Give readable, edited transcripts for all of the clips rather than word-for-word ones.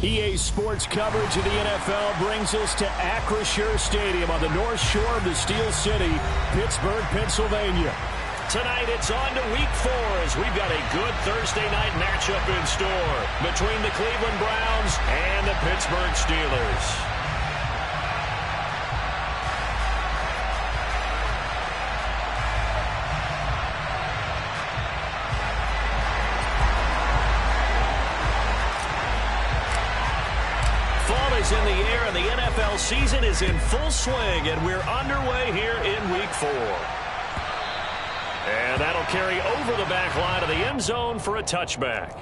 EA Sports coverage of the NFL brings us to Acrisure Stadium on the north shore of the Steel City, Pittsburgh, Pennsylvania. Tonight it's on to Week 4 as we've got a good Thursday night matchup in store between the Cleveland Browns and the Pittsburgh Steelers. Is in the air, and the NFL season is in full swing, and we're underway here in Week 4. And that'll carry over the back line of the end zone for a touchback.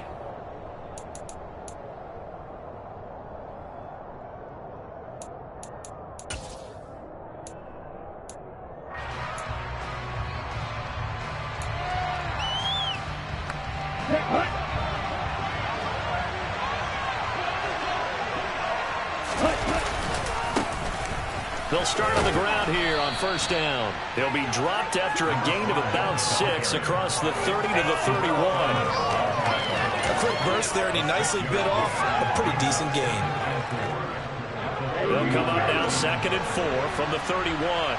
They'll start on the ground here on first down. They'll be dropped after a gain of about 6 across the 30 to the 31. A quick burst there, and he nicely bit off a pretty decent gain. They'll come up now 2nd and 4 from the 31.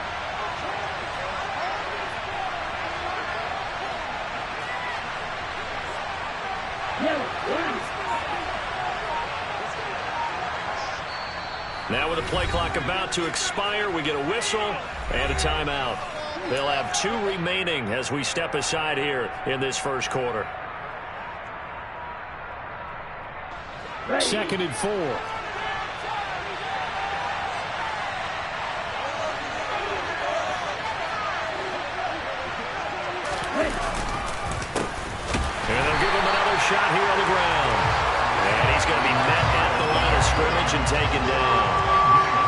Now with the play clock about to expire, we get a whistle and a timeout. They'll have 2 remaining as we step aside here in this first quarter. 2nd and 4. And they'll give him another shot here on the ground. And he's going to be met at the line of scrimmage and taken down.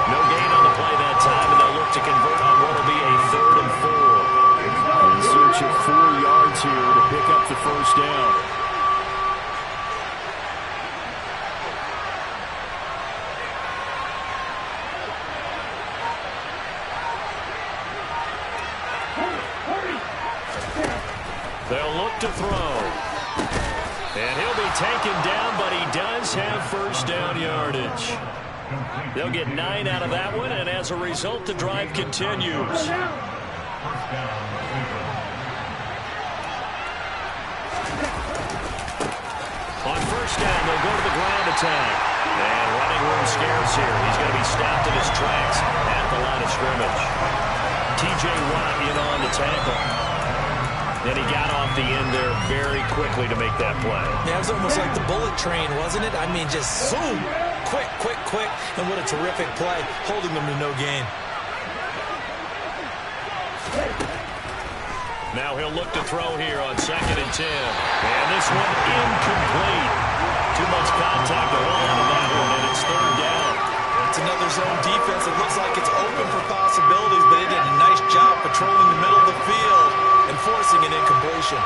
No gain on the play that time, and they'll look to convert on what will be a 3rd and 4. In search of 4 yards here to pick up the first down. They'll look to throw. And he'll be taken down, but he does have first down yardage. They'll get 9 out of that one, and as a result, the drive continues. On first down, they'll go to the ground attack. And running room scarce here. He's going to be stopped in his tracks at the line of scrimmage. T.J. Watt in on the tackle. And he got off the end there very quickly to make that play. Yeah, it was almost like the bullet train, wasn't it? I mean, just zoom. Quick, quick, quick. And what a terrific play, holding them to no gain. Now he'll look to throw here on 2nd and 10. And this one incomplete. Too much contact to hold on to that one, and it's 3rd down. It's another zone defense. It looks like it's open for possibilities, but they did a nice job patrolling the middle of the field and forcing an incompletion.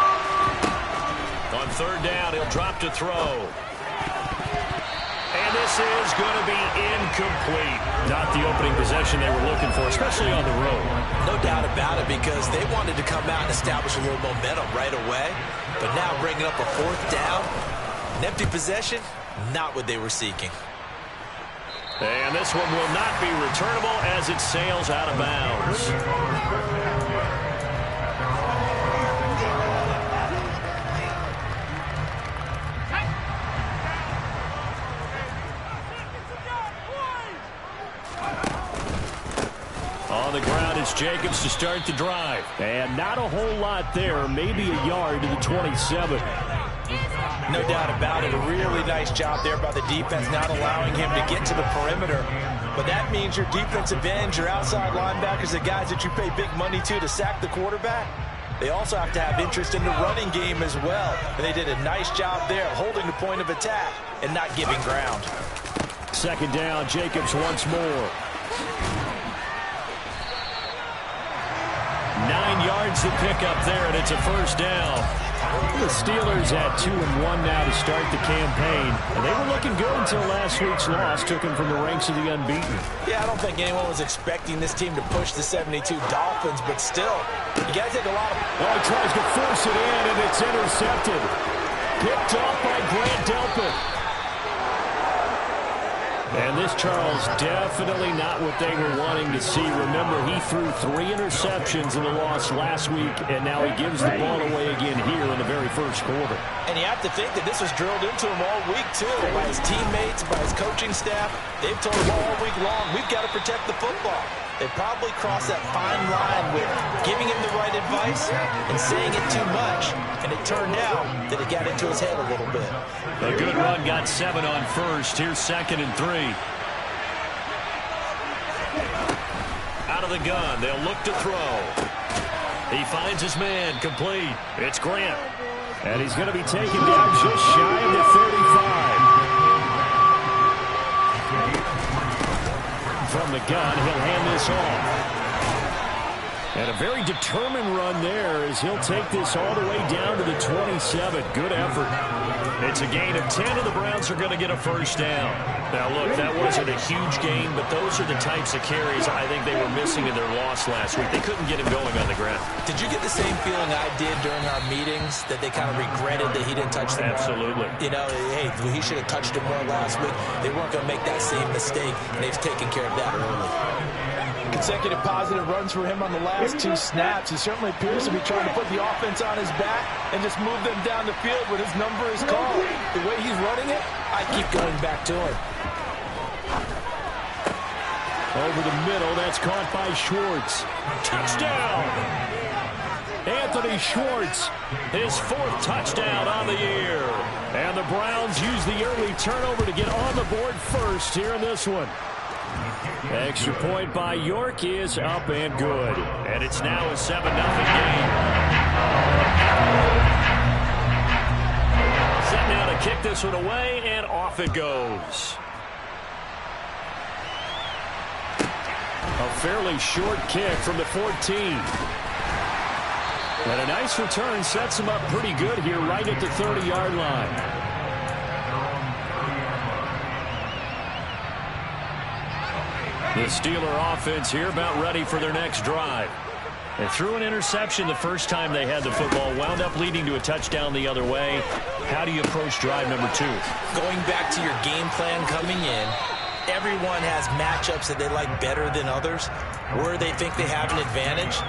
On 3rd down, he'll drop to throw. And this is going to be incomplete. Not the opening possession they were looking for, especially on the road. No doubt about it, because they wanted to come out and establish a little momentum right away. But now bringing up a 4th down, an empty possession, not what they were seeking. And this one will not be returnable as it sails out of bounds. On the ground is Jacobs to start the drive. And not a whole lot there, maybe a yard to the 27. No doubt about it. A really nice job there by the defense, not allowing him to get to the perimeter. But that means your defensive ends, your outside linebackers, the guys that you pay big money to sack the quarterback, they also have to have interest in the running game as well. And they did a nice job there, holding the point of attack and not giving ground. 2nd down, Jacobs once more. 9 yards to pick up there, and it's a first down. The Steelers at 2-1 now to start the campaign. And they were looking good until last week's loss took them from the ranks of the unbeaten. Yeah, I don't think anyone was expecting this team to push the 72 Dolphins, but still, you got to take a lot of... Oh, he tries to force it in, and it's intercepted. Picked off by Grant Delpit. And this, Charles, definitely not what they were wanting to see. Remember, he threw 3 interceptions in the loss last week, and now he gives the ball away again here in the very first quarter. And you have to think that this was drilled into him all week, too, by his teammates, by his coaching staff. They've told him all week long, we've got to protect the football. They probably crossed that fine line with giving him the right advice and saying it too much. And it turned out that it got into his head a little bit. A good run, got 7 on first. Here's 2nd and 3. Out of the gun, they'll look to throw. He finds his man, complete. It's Grant. And he's going to be taken down just shy of the 35. From the gun, he'll hand this off. And a very determined run there as he'll take this all the way down to the 27. Good effort. It's a gain of 10, and the Browns are going to get a first down. Now, look, that wasn't a huge gain, but those are the types of carries I think they were missing in their loss last week. They couldn't get him going on the ground. Did you get the same feeling I did during our meetings, that they kind of regretted that he didn't touch the ball? Absolutely. You know, hey, he should have touched it more last week. They weren't going to make that same mistake, and they've taken care of that early. Consecutive positive runs for him on the last 2 snaps. He certainly appears to be trying to put the offense on his back and just move them down the field when his number is called. The way he's running it, I keep going back to him. Over the middle, that's caught by Schwartz. Touchdown! Anthony Schwartz, his 4th touchdown on the year. And the Browns use the early turnover to get on the board first here in this one. Extra point by York is up and good. And it's now a 7-0 game. Set now to kick this one away, and off it goes. A fairly short kick from the 14. And a nice return sets him up pretty good here right at the 30-yard line. The Steeler offense here about ready for their next drive. They threw an interception the first time they had the football, wound up leading to a touchdown the other way. How do you approach drive number 2? Going back to your game plan coming in, everyone has matchups that they like better than others. Where they think they have an advantage,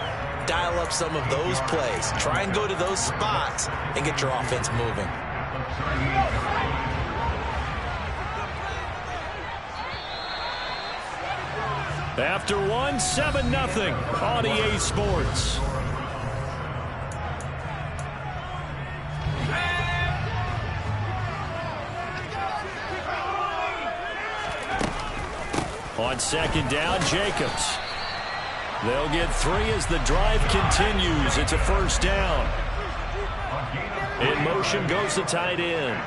dial up some of those plays. Try and go to those spots and get your offense moving. After 7-0 on EA Sports. On 2nd down, Jacobs. They'll get 3 as the drive continues. It's a first down. In motion goes the tight end.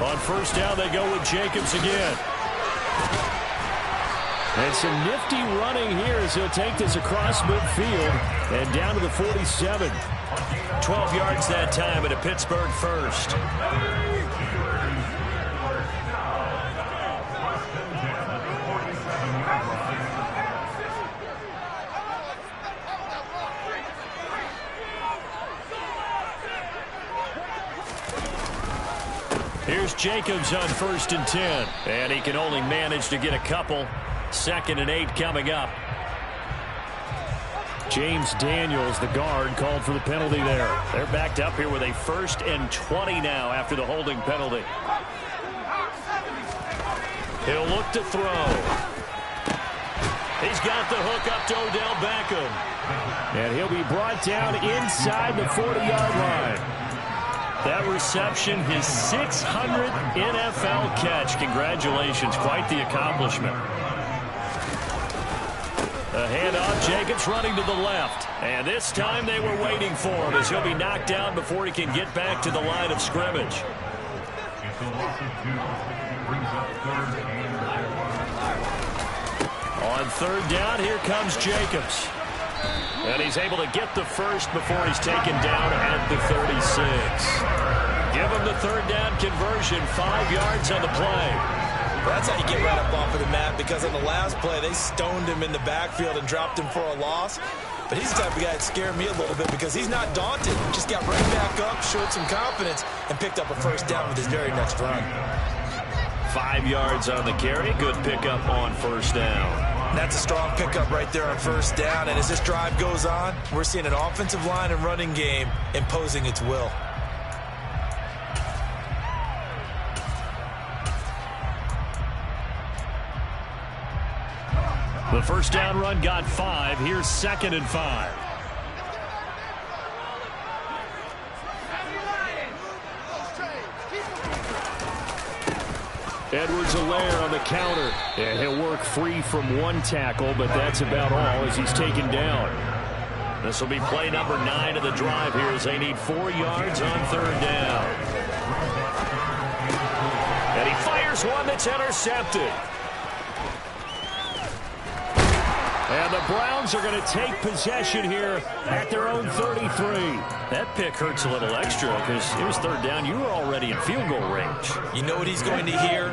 On first down, they go with Jacobs again. And some nifty running here as he'll take this across midfield and down to the 47. 12 yards that time and a Pittsburgh first. Here's Jacobs on 1st and 10. And he can only manage to get a couple. 2nd and 8 coming up. James Daniels, the guard, called for the penalty there. They're backed up here with a 1st and 20 now after the holding penalty. He'll look to throw. He's got the hook up to Odell Beckham. And he'll be brought down inside the 40-yard line. That reception, his 600th NFL catch. Congratulations, quite the accomplishment. A handoff, Jacobs running to the left. And this time they were waiting for him as he'll be knocked down before he can get back to the line of scrimmage. On 3rd down, here comes Jacobs. And he's able to get the first before he's taken down at the 36. Give him the 3rd down conversion, 5 yards on the play. That's how you get right up off of the mat, because on the last play, they stoned him in the backfield and dropped him for a loss. But he's the type of guy that scared me a little bit because he's not daunted. Just got right back up, showed some confidence, and picked up a first down with his very next run. 5 yards on the carry. Good pickup on first down. That's a strong pickup right there on first down. And as this drive goes on, we're seeing an offensive line and running game imposing its will. The first down run got 5. Here's 2nd and 5. Edwards-Helaire on the counter. And he'll work free from one tackle, but that's about all as he's taken down. This will be play number 9 of the drive here as they need 4 yards on 3rd down. And he fires one that's intercepted. And the Browns are going to take possession here at their own 33. That pick hurts a little extra because it was 3rd down. You were already in field goal range. You know what he's going to hear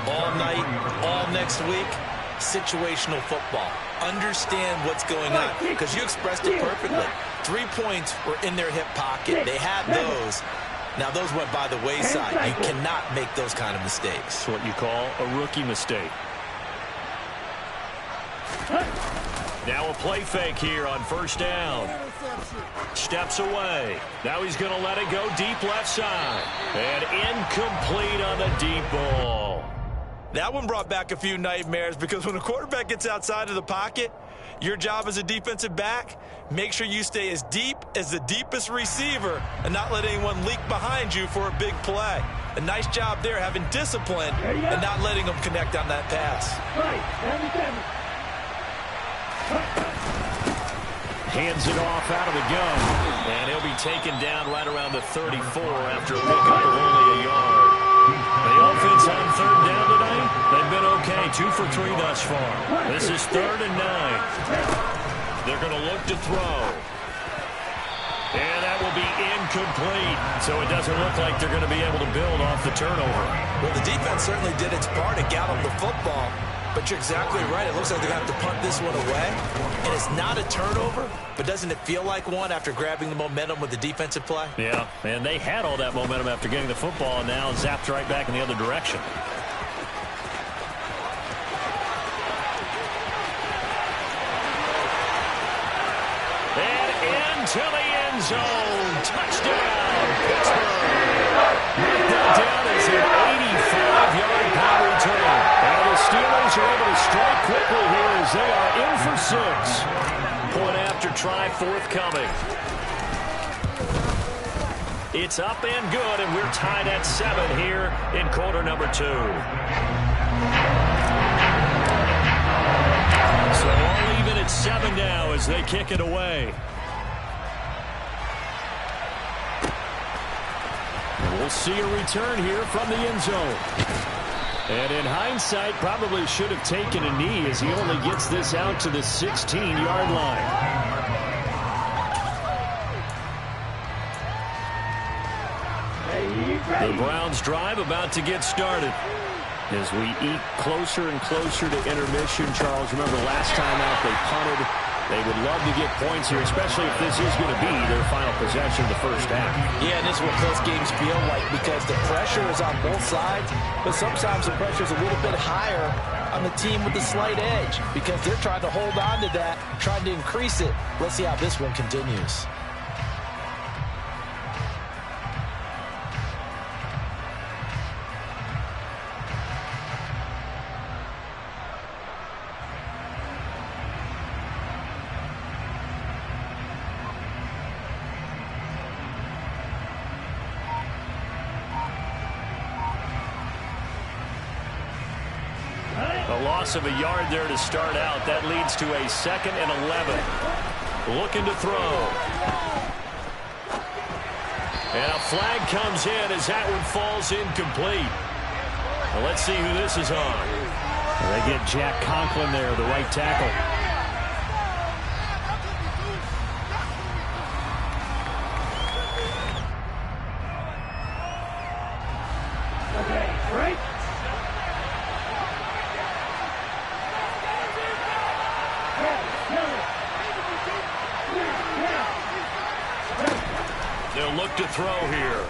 all night, all next week? Situational football. Understand what's going on because you expressed it perfectly. 3 points were in their hip pocket. They had those. Now, those went by the wayside. You cannot make those kind of mistakes. It's what you call a rookie mistake. Now a play fake here on first down. Steps away. Now he's going to let it go deep left side. And incomplete on the deep ball. That one brought back a few nightmares because when a quarterback gets outside of the pocket, your job as a defensive back, make sure you stay as deep as the deepest receiver and not let anyone leak behind you for a big play. A nice job there having discipline and not letting them connect on that pass. Hands it off out of the gun. And he'll be taken down right around the 34 after a pickup of only a yard. The offense on 3rd down tonight, they've been okay. 2 for 3 thus far. This is 3rd and 9. They're going to look to throw. And that will be incomplete. So it doesn't look like they're going to be able to build off the turnover. Well, the defense certainly did its part to gallop the football. But you're exactly right. It looks like they're going to have to punt this one away. And it's not a turnover, but doesn't it feel like one after grabbing the momentum with the defensive play? Yeah, and they had all that momentum after getting the football and now zapped right back in the other direction. And into the end zone. Touchdown, Pittsburgh. Mark that down as an 85-yard power return. And the Steelers are able to strike quickly here as they are in for 6. Point after try forthcoming. It's up and good, and we're tied at 7 here in quarter number 2. So all even at 7 now as they kick it away. We'll see a return here from the end zone. And in hindsight, probably should have taken a knee as he only gets this out to the 16-yard line. The Browns drive about to get started. As we eat closer and closer to intermission, Charles, remember last time out they punted. They would love to get points here, especially if this is going to be their final possession of the first half. Yeah, and this is what close games feel like because the pressure is on both sides, but sometimes the pressure is a little bit higher on the team with the slight edge because they're trying to hold on to that, trying to increase it. Let's see how this one continues. A loss of a yard there to start out. That leads to a 2nd and 11. Looking to throw. And a flag comes in as that one falls incomplete. Well, let's see who this is on. They get Jack Conklin there, the right tackle. to throw here.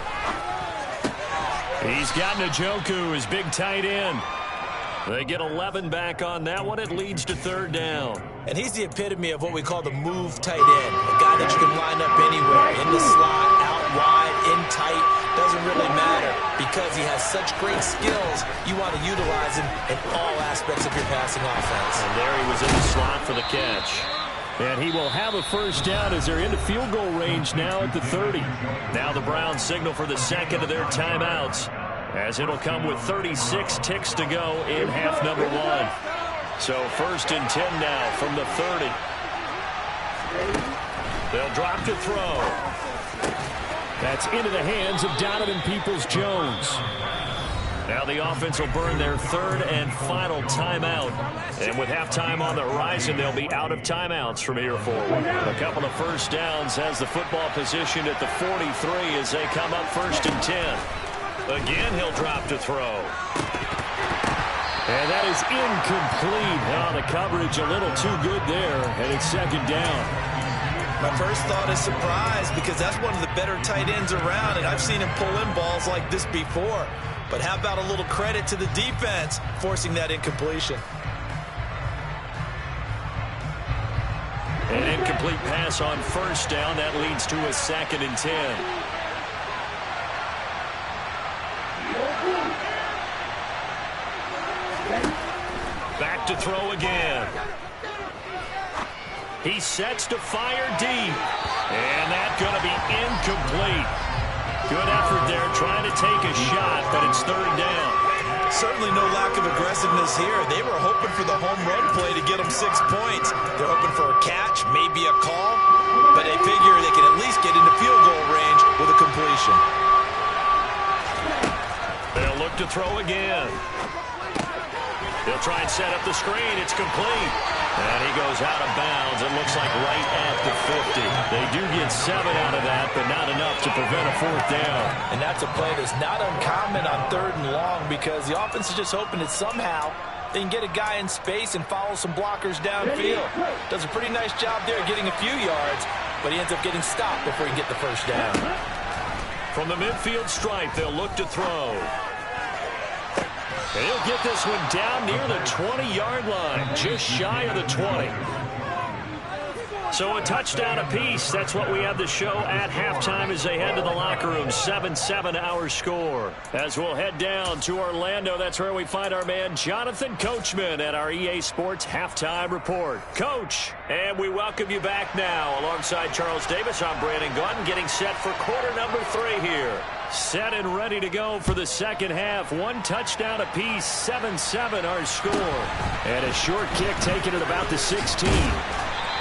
He's got Njoku, his big tight end. They get 11 back on that one. It leads to third down. And he's the epitome of what we call the move tight end. A guy that you can line up anywhere, in the slot, out wide, in tight. Doesn't really matter because he has such great skills. You want to utilize him in all aspects of your passing offense. And there he was in the slot for the catch. And he will have a first down as they're into field goal range now at the 30. Now the Browns signal for the second of their timeouts, as it'll come with 36 ticks to go in half number one. So 1st and 10 now from the 30. They'll drop to throw. That's into the hands of Donovan Peoples-Jones. Now the offense will burn their third and final timeout. And with halftime on the horizon, they'll be out of timeouts from here forward. A couple of first downs has the football positioned at the 43 as they come up 1st and 10. Again, he'll drop to throw. And that is incomplete. Oh, the coverage a little too good there, and it's 2nd down. My first thought is surprise because that's one of the better tight ends around, and I've seen him pull in balls like this before. But how about a little credit to the defense forcing that incompletion? An incomplete pass on 1st down. That leads to a 2nd and 10. Back to throw again. He sets to fire deep. And that's going to be incomplete. Good effort there trying to take a shot, but it's 3rd down. Certainly no lack of aggressiveness here. They were hoping for the home run play to get them 6 points. They're hoping for a catch, maybe a call, but they figure they can at least get into field goal range with a completion. They'll look to throw again. He'll try and set up the screen. It's complete. And he goes out of bounds. It looks like right at the 50. They do get 7 out of that, but not enough to prevent a 4th down. And that's a play that's not uncommon on 3rd and long because the offense is just hoping that somehow they can get a guy in space and follow some blockers downfield. Does a pretty nice job there getting a few yards, but he ends up getting stopped before he can get the 1st down. From the midfield stripe, they'll look to throw. And he'll get this one down near the 20-yard line, just shy of the 20. So a touchdown apiece. That's what we have the show at halftime as they head to the locker room. 7-7 our score. As we'll head down to Orlando, that's where we find our man Jonathan Coachman at our EA Sports Halftime Report. Coach, and we welcome you back now. Alongside Charles Davis, I'm Brandon Gaudin, getting set for quarter number 3 here. Set and ready to go for the second half. 1 touchdown apiece, 7-7 our score. And a short kick taken at about the 16.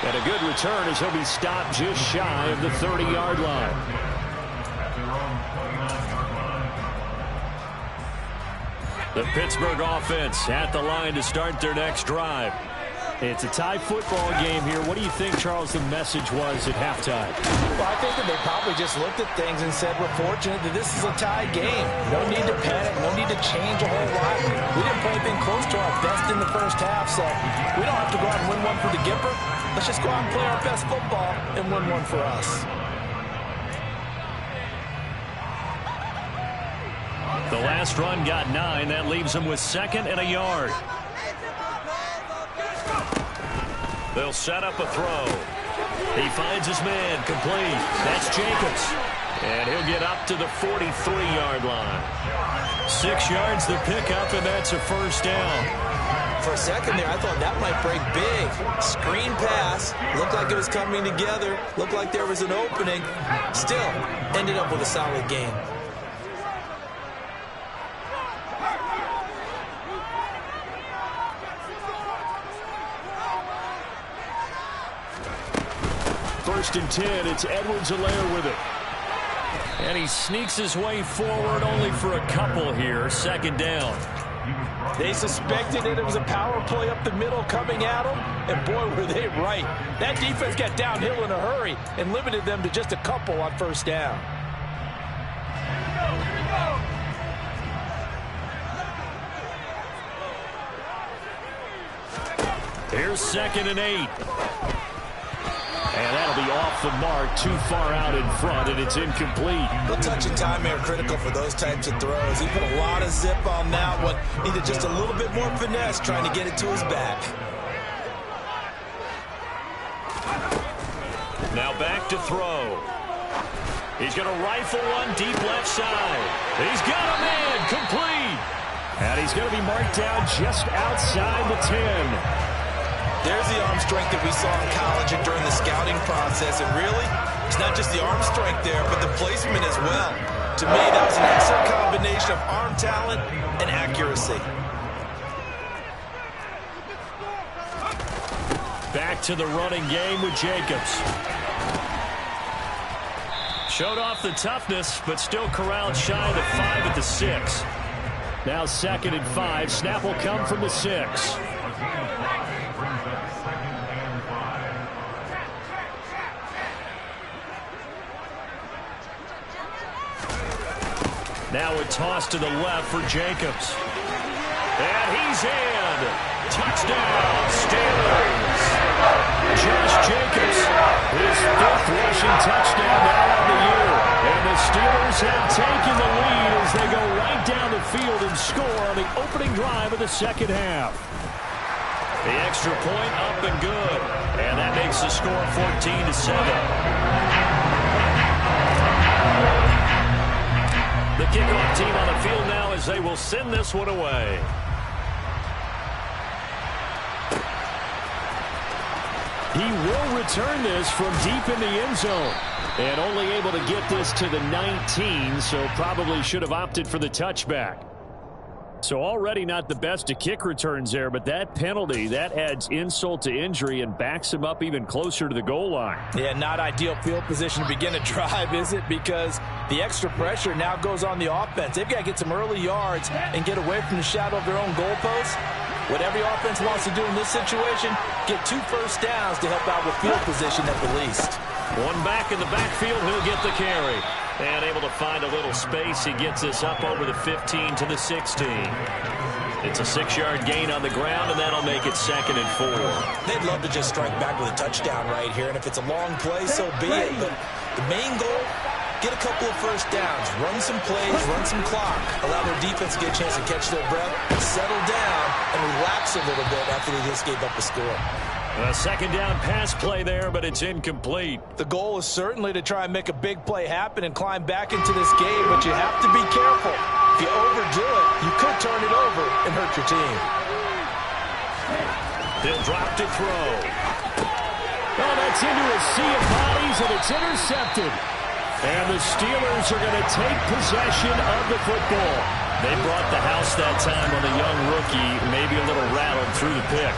And a good return as he'll be stopped just shy of the 30-yard line. The Pittsburgh offense at the line to start their next drive. It's a tie football game here. What do you think, Charles, the message was at halftime? Well, I think that they probably just looked at things and said, we're fortunate that this is a tie game. No need to panic. No need to change a whole lot. We didn't play anything close to our best in the first half, so we don't have to go out and win one for the Gipper. Let's just go out and play our best football and win one for us. The last run got 9. That leaves them with 2nd and a yard. They'll set up a throw. He finds his man, complete. That's Jacobs. And he'll get up to the 43-yard line. 6 yards the pickup, and that's a 1st down. For a second there, I thought that might break big. Screen pass. Looked like it was coming together. Looked like there was an opening. Still, ended up with a solid game. First and 10, it's Edwards-Helaire with it. And he sneaks his way forward only for a couple here. 2nd down. They suspected that it was a power play up the middle coming at them, and boy, were they right. That defense got downhill in a hurry and limited them to just a couple on 1st down. Here's 2nd and 8. And that'll be off the mark, too far out in front, and it's incomplete. The touch and timing are critical for those types of throws. He put a lot of zip on that one. Needed just a little bit more finesse trying to get it to his back. Now back to throw. He's going to rifle one deep left side. He's got a man, complete. And he's going to be marked down just outside the 10. There's the arm strength that we saw in college and during the scouting process. And really, it's not just the arm strength there, but the placement as well. To me, that was an excellent combination of arm talent and accuracy. Back to the running game with Jacobs. Showed off the toughness, but still corralled shy of the 5 at the 6. Now 2nd and 5. Snap will come from the 6. Now a toss to the left for Jacobs. And he's in. Touchdown, Steelers. Josh Jacobs, his 5th rushing touchdown now on the year. And the Steelers have taken the lead as they go right down the field and score on the opening drive of the 2nd half. The extra point up and good. And that makes the score 14-7. The kickoff team on the field now as they will send this one away. He will return this from deep in the end zone. And only able to get this to the 19, so probably should have opted for the touchback. So already not the best of kick returns there, but that penalty, that adds insult to injury and backs him up even closer to the goal line. Yeah, not ideal field position to begin a drive, is it? Because the extra pressure now goes on the offense. They've got to get some early yards and get away from the shadow of their own goalposts. What every offense wants to do in this situation, get 2 first downs to help out with field position at the least. One back in the backfield, he'll get the carry. And able to find a little space. He gets this up over the 15 to the 16. It's a 6-yard gain on the ground, and that'll make it 2nd and 4. They'd love to just strike back with a touchdown right here, and if it's a long play, so be it. But the main goal, get a couple of first downs, run some plays, run some clock, allow their defense to get a chance to catch their breath, settle down, and relax a little bit after they just gave up a score. A 2nd down pass play there, but it's incomplete. The goal is certainly to try and make a big play happen and climb back into this game, but you have to be careful. If you overdo it, you could turn it over and hurt your team. He'll drop to throw. Oh, that's into a sea of bodies, and it's intercepted. And the Steelers are going to take possession of the football. They brought the house that time on the young rookie, maybe a little rattled through the pick.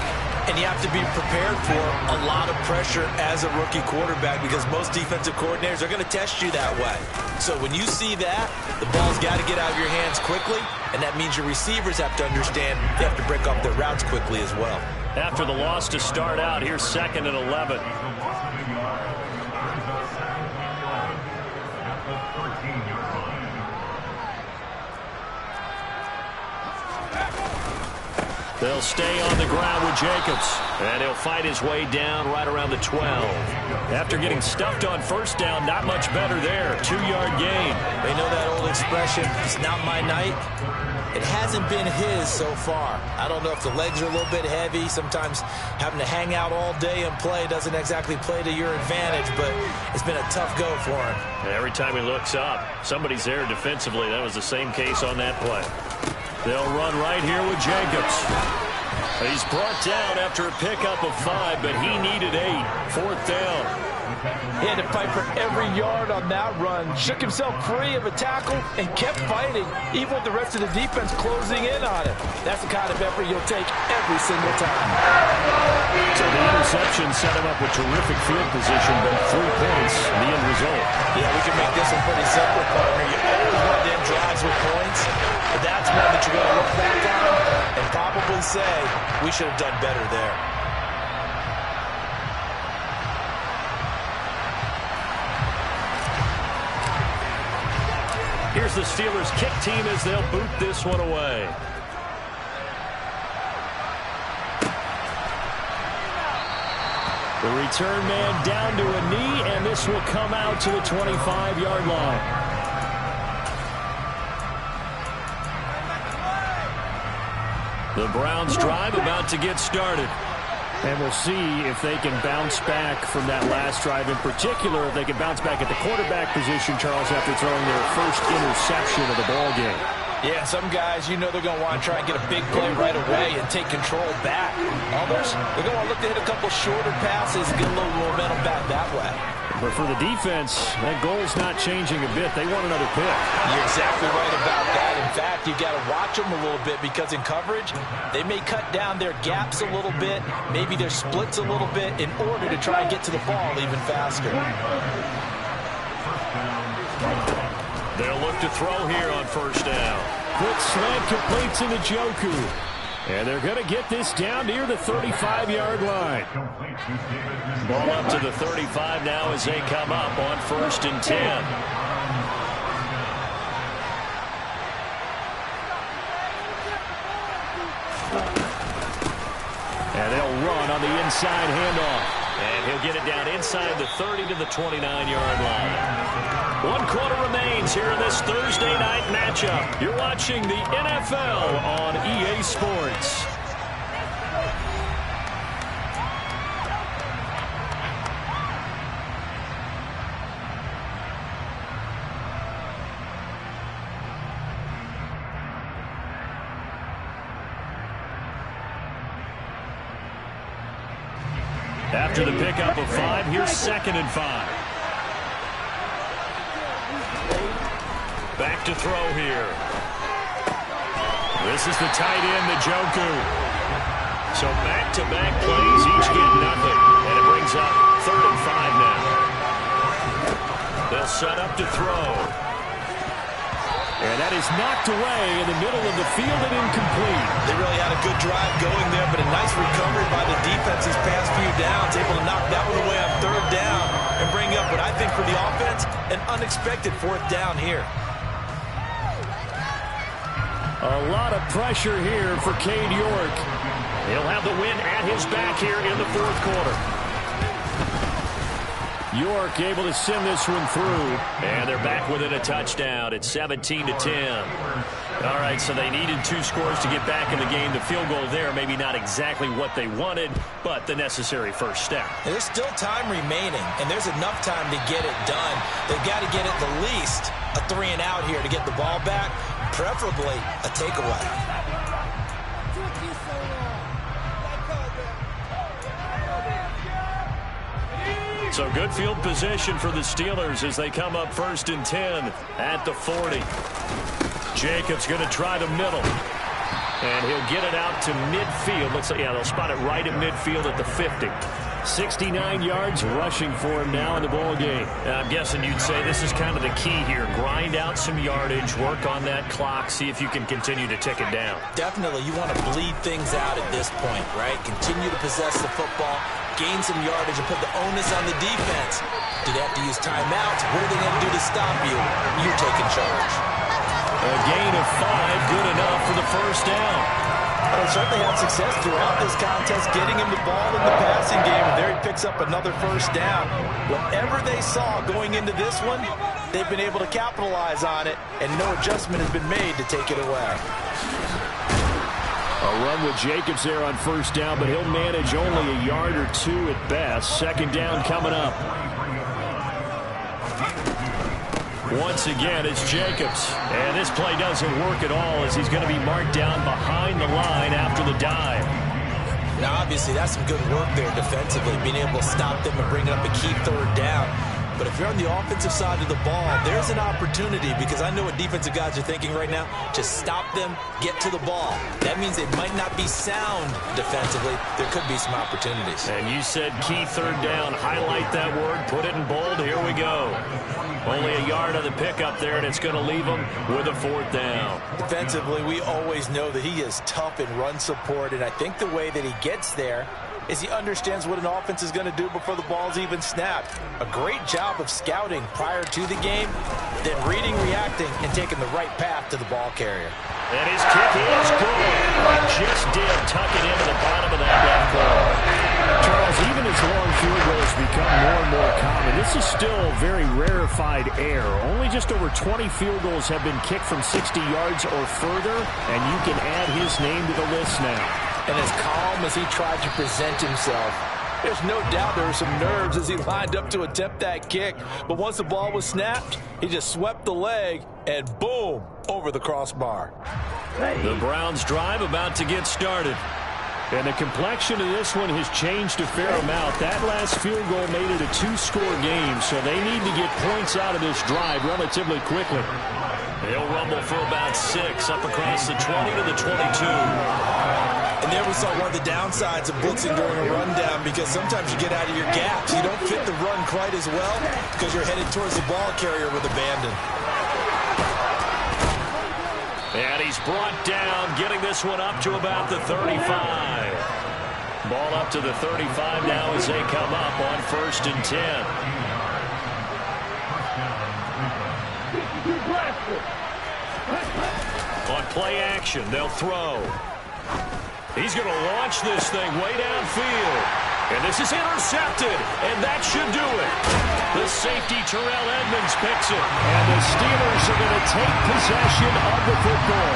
And you have to be prepared for a lot of pressure as a rookie quarterback because most defensive coordinators are going to test you that way. So when you see that, the ball's got to get out of your hands quickly, and that means your receivers have to understand they have to break up their routes quickly as well. After the loss to start out, here's 2nd and 11. They'll stay on the ground with Jacobs, and he'll fight his way down right around the 12. After getting stuffed on 1st down, not much better there. 2-yard gain. They know that old expression, it's not my night. It hasn't been his so far. I don't know if the legs are a little bit heavy. Sometimes having to hang out all day and play doesn't exactly play to your advantage, but it's been a tough go for him. And every time he looks up, somebody's there defensively. That was the same case on that play. They'll run right here with Jacobs. He's brought down after a pickup of 5, but he needed 8. 4th down. He had to fight for every yard on that run. Shook himself free of a tackle and kept fighting, even with the rest of the defense closing in on him. That's the kind of effort you'll take every single time. So the interception set him up with terrific field position, but 3 points, the end result. Yeah, we can make this one pretty simple, partner. You always want to end drives with points, but that's one that you're going to look back on and probably say, we should have done better there. Here's the Steelers kick team as they'll boot this one away. The return man down to a knee, and this will come out to the 25-yard line. The Browns drive about to get started. And we'll see if they can bounce back from that last drive. In particular, if they can bounce back at the quarterback position, Charles, after throwing their first interception of the ball game. Yeah, some guys, you know they're going to want to try and get a big play right away and take control back. Others, they're going to want to look to hit a couple shorter passes and get a little momentum back that way. But for the defense, that goal's not changing a bit. They want another pick. You're exactly right about that. In fact, you've got to watch them a little bit because in coverage, they may cut down their gaps a little bit, maybe their splits a little bit in order to try and get to the ball even faster. They'll look to throw here on first down. Quick slant completes to Njoku. And they're going to get this down near the 35-yard line. Ball up to the 35 now as they come up on 1st and 10. And they'll run on the inside handoff. And he'll get it down inside the 30 to the 29-yard line. 1 quarter remains here in this Thursday night matchup. You're watching the NFL on EA Sports. After the pickup of 5, here's 2nd and 5. Back to throw here. This is the tight end, Njoku. So back-to-back plays, each get nothing. And it brings up 3rd and 5 now. They'll set up to throw. And that is knocked away in the middle of the field and incomplete. They really had a good drive going there, but a nice recovery by the defense these past few downs, able to knock that one away on 3rd down and bring up what I think for the offense, an unexpected 4th down here. A lot of pressure here for Cade York. He'll have the win at his back here in the 4th quarter. York able to send this one through. And they're back within a touchdown. It's 17-10. All right, so they needed 2 scores to get back in the game. The field goal there, maybe not exactly what they wanted, but the necessary first step. And there's still time remaining, and there's enough time to get it done. They've got to get at the least a 3-and-out here to get the ball back, preferably a takeaway. So good field position for the Steelers as they come up 1st and 10 at the 40. Jacobs going to try the middle. And he'll get it out to midfield. Looks like, yeah, they'll spot it right at midfield at the 50. 69 yards rushing for him now in the ball game. I'm guessing you'd say this is kind of the key here. Grind out some yardage, work on that clock, see if you can continue to tick it down. Definitely, you want to bleed things out at this point, right? Continue to possess the football, gain some yardage, and put the onus on the defense. Do they have to use timeouts? What are they going to do to stop you? You're taking charge. A gain of 5, good enough for the first down. Well, they certainly had success throughout this contest, getting him the ball in the passing game, and there he picks up another first down. Whatever they saw going into this one, they've been able to capitalize on it, and no adjustment has been made to take it away. A run with Jacobs there on first down, but he'll manage only a yard or 2 at best. 2nd down coming up. Once again, it's Jacobs. And this play doesn't work at all as he's going to be marked down behind the line after the dive. Now, obviously, that's some good work there defensively, being able to stop them and bring up a key 3rd down. But if you're on the offensive side of the ball, there's an opportunity because I know what defensive guys are thinking right now. Just stop them, get to the ball. That means they might not be sound defensively. There could be some opportunities. And you said key 3rd down. Highlight that word. Put it in bold. Here we go. Only a yard on the pickup there, and it's going to leave them with a 4th down. Defensively, we always know that he is tough in run support, and I think the way that he gets there is he understands what an offense is going to do before the ball's even snapped. A great job of scouting prior to the game, then reading, reacting, and taking the right path to the ball carrier. And his kick is good. He just did tuck it into the bottom of that left corner. Charles, even as long field become more and more common. This is still very rarefied air. Only just over 20 field goals have been kicked from 60 yards or further, and you can add his name to the list now. And as calm as he tried to present himself, there's no doubt there were some nerves as he lined up to attempt that kick. But once the ball was snapped, he just swept the leg and boom, over the crossbar. The Browns drive about to get started. And the complexion of this one has changed a fair amount. That last field goal made it a two-score game, so they need to get points out of this drive relatively quickly. He'll rumble for about 6 up across the 20 to the 22. And there we saw one of the downsides of blitzing during a rundown, because sometimes you get out of your gaps. You don't fit the run quite as well because you're headed towards the ball carrier with abandon. And he's brought down, getting this one up to about the 35. Ball up to the 35 now as they come up on 1st and 10. On play action, they'll throw. He's going to launch this thing way downfield. And this is intercepted, and that should do it. The safety, Terrell Edmonds, picks it. And the Steelers are going to take possession of the football.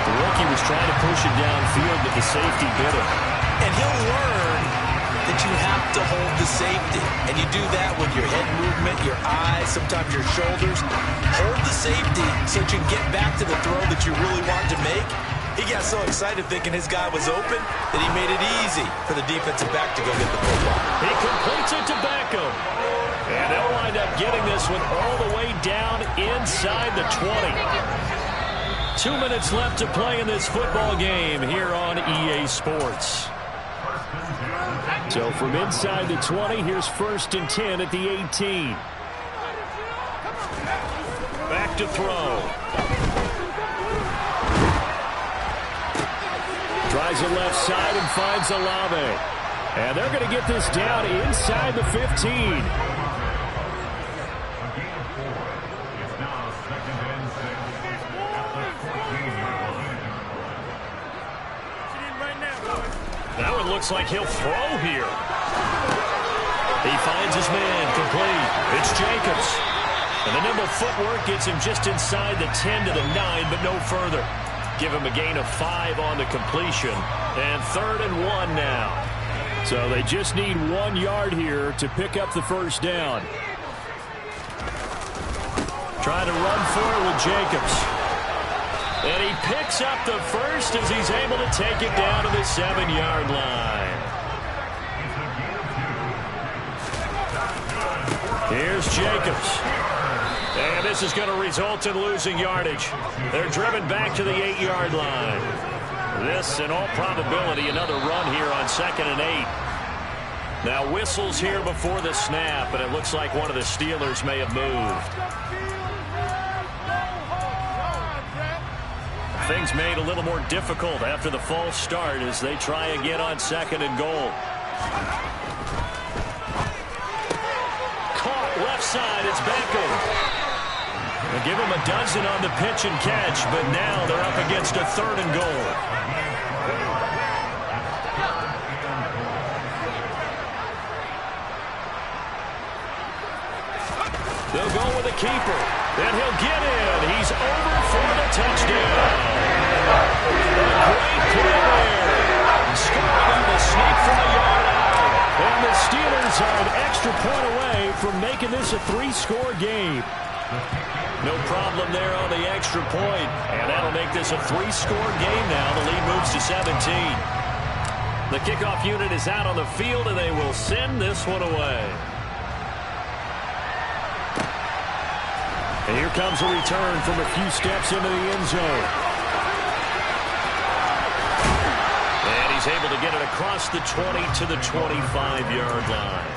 The rookie was trying to push it downfield, but the safety bit him. And he'll learn that you have to hold the safety. And you do that with your head movement, your eyes, sometimes your shoulders. Hold the safety so that you can get back to the throw that you really want to make. He got so excited thinking his guy was open that he made it easy for the defensive back to go get the football. He completes it to Beckham. And they'll wind up getting this one all the way down inside the 20. 2 minutes left to play in this football game here on EA Sports. So from inside the 20, here's 1st and 10 at the 18. Back to throw. Tries the left side and finds Olave. And they're going to get this down inside the 15. That one looks like he'll throw here. He finds his man, complete. It's Jacobs. And the nimble footwork gets him just inside the 10 to the 9, but no further. Give him a gain of 5 on the completion. And 3rd and 1 now. So they just need 1 yard here to pick up the first down. Trying to run for it with Jacobs. And he picks up the first as he's able to take it down to the 7-yard line. Here's Jacobs. And this is going to result in losing yardage. They're driven back to the 8-yard line. This, in all probability, another run here on 2nd and 8. Now whistles here before the snap, and it looks like one of the Steelers may have moved. Things made a little more difficult after the false start as they try again on 2nd and goal. Caught left side, it's Beckham. They give him a dozen on the pitch and catch, but now they're up against a 3rd and goal. They'll go with the keeper, and he'll get in. He's over for the touchdown. A great play there. Scoring on the sneak from the yard out. And the Steelers are an extra point away from making this a 3-score game. No problem there on the extra point. And that'll make this a 3-score game now. The lead moves to 17. The kickoff unit is out on the field, and they will send this one away. And here comes a return from a few steps into the end zone. And he's able to get it across the 20 to the 25-yard line.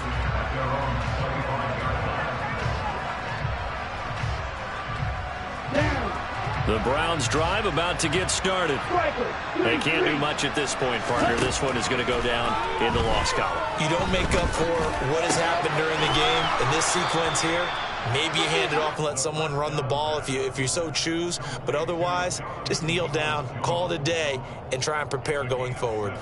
The Browns drive about to get started. They can't do much at this point, partner. This one is going to go down in the loss column. You don't make up for what has happened during the game in this sequence here. Maybe you hand it off and let someone run the ball if you so choose. But otherwise, just kneel down, call it a day, and try and prepare going forward.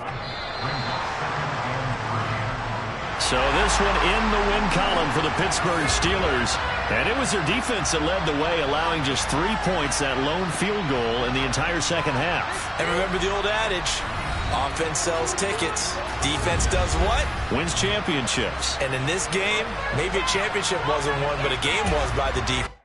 So this one in the win column for the Pittsburgh Steelers. And it was their defense that led the way, allowing just 3 points, that lone field goal in the entire second half. And remember the old adage, offense sells tickets. Defense does what? Wins championships. And in this game, maybe a championship wasn't won, but a game was by the defense.